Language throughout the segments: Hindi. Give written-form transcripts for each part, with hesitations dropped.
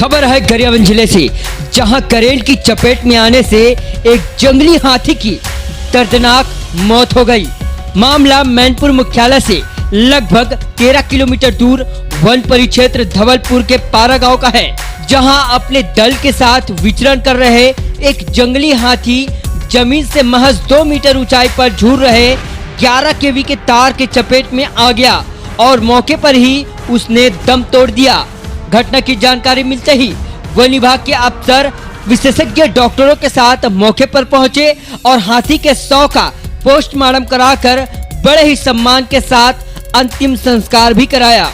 खबर है गरियाबंद जिले से, जहां करंट की चपेट में आने से एक जंगली हाथी की दर्दनाक मौत हो गई। मामला मैनपुर मुख्यालय से लगभग 13 किलोमीटर दूर वन परिक्षेत्र धवलपुर के पारा गांव का है, जहां अपने दल के साथ विचरण कर रहे एक जंगली हाथी जमीन से महज 2 मीटर ऊंचाई पर झूल रहे 11 केवी के तार के चपेट में आ गया और मौके पर ही उसने दम तोड़ दिया। घटना की जानकारी मिलते ही वन विभाग के अफसर विशेषज्ञ डॉक्टरों के साथ मौके पर पहुंचे और हाथी के शव का पोस्टमार्टम कराकर बड़े ही सम्मान के साथ अंतिम संस्कार भी कराया।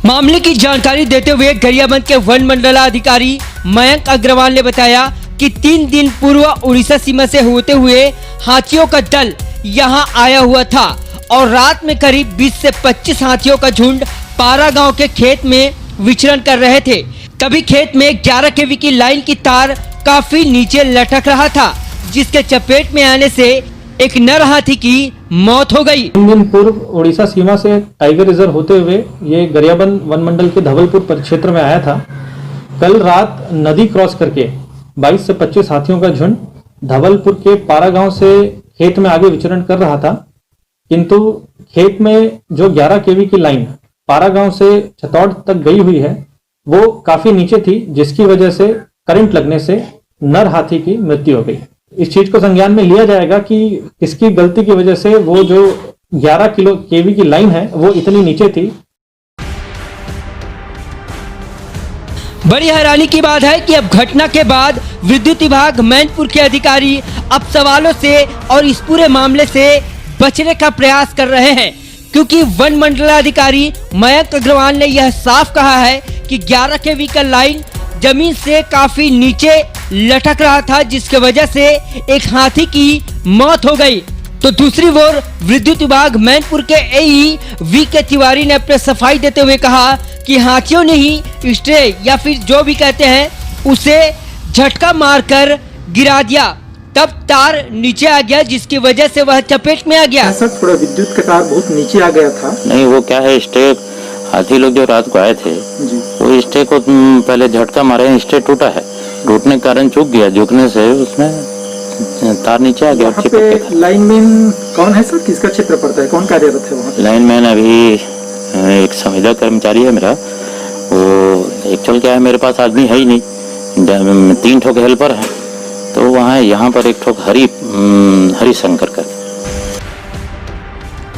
मामले की जानकारी देते हुए गरियाबंद के वन मंडलाधिकारी मयंक अग्रवाल ने बताया कि 3 दिन पूर्व उड़ीसा सीमा से होते हुए हाथियों का दल यहां आया हुआ था और रात में करीब 20 से 25 हाथियों का झुंड पारा गांव के खेत में विचरण कर रहे थे। तभी खेत में 11 केवी की लाइन की तार काफी नीचे लटक रहा था, जिसके चपेट में आने से एक नर हाथी की मौत हो गई। 3 दिन पूर्व उड़ीसा सीमा से टाइगर रिजर्व होते हुए ये गरियाबंद वन मंडल के धवलपुर परिक्षेत्र में आया था। कल रात नदी क्रॉस करके 22 से 25 हाथियों का झुंड धवलपुर के पारा गांव से खेत में आगे विचरण कर रहा था, किंतु खेत में जो 11 केवी की लाइन पारा गांव से छतौड़ तक गई हुई है वो काफी नीचे थी, जिसकी वजह से करंट लगने से नर हाथी की मृत्यु हो गई। इस चीज को संज्ञान में लिया जाएगा कि किसकी गलती की वजह से वो जो 11 केवी की लाइन है वो इतनी नीचे थी। बड़ी हैरानी की बात है कि अब घटना के बाद विद्युत विभाग मैनपुर के अधिकारी अब सवालों से और इस पूरे मामले से बचने का प्रयास कर रहे हैं, क्योंकि वन मंडलाधिकारी मयंक अग्रवाल ने यह साफ कहा है कि 11 केवी का लाइन जमीन से काफी नीचे लटक रहा था, जिसके वजह से एक हाथी की मौत हो गई। तो दूसरी ओर विद्युत विभाग मैनपुर के एई वी के तिवारी ने अपने सफाई देते हुए कहा कि हाथियों ने ही स्ट्रे या फिर जो भी कहते हैं उसे झटका मारकर गिरा दिया, तब तार नीचे आ गया, जिसकी वजह से वह चपेट में आ गया। ऐसा थोड़ा विद्युत का तार बहुत नीचे आ गया था। नहीं, वो क्या है, स्टे हाथी लोग जो रात को आए थे वो स्टे को पहले झटका मारे, स्टे टूटा है, टूटने के कारण झुक गया, झुकने से उसमें तार नीचे आ गया। वहाँ पे लाइनमैन कौन है सर, किसका क्षेत्र पड़ता है, कौन कार्यरत है वहाँ? लाइनमैन अभी एक संविदा कर्मचारी है मेरा, वो एक्चुअल क्या है, मेरे पास आदमी है ही नहीं, 3 ठोक हेल्पर है, तो वहाँ यहाँ पर एक ठोक हरि शंकर कर।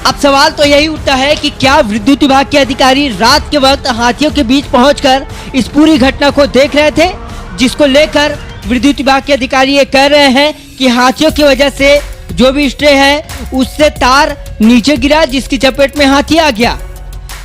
अब सवाल तो यही उठता है कि क्या विद्युत विभाग के अधिकारी रात के वक्त हाथियों के बीच पहुंचकर इस पूरी घटना को देख रहे थे, जिसको लेकर विद्युत विभाग के अधिकारी ये कह रहे हैं कि हाथियों की वजह से जो भी स्ट्रे है उससे तार नीचे गिरा, जिसकी चपेट में हाथी आ गया।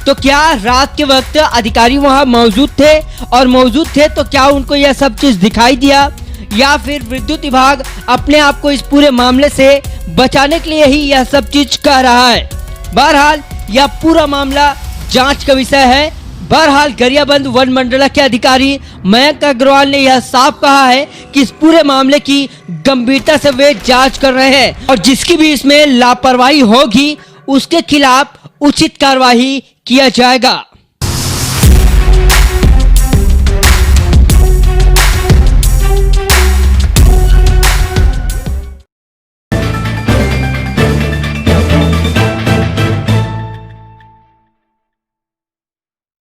तो क्या रात के वक्त अधिकारी वहां मौजूद थे, और मौजूद थे तो क्या उनको यह सब चीज दिखाई दिया, या फिर विद्युत विभाग अपने आप को इस पूरे मामले से बचाने के लिए ही यह सब चीज कह रहा है? बहरहाल यह पूरा मामला जांच का विषय है। बहरहाल गरियाबंद वन मंडला के अधिकारी मयंक अग्रवाल ने यह साफ कहा है कि इस पूरे मामले की गंभीरता से वे जांच कर रहे हैं और जिसकी भी इसमें लापरवाही होगी उसके खिलाफ उचित कार्रवाई किया जाएगा।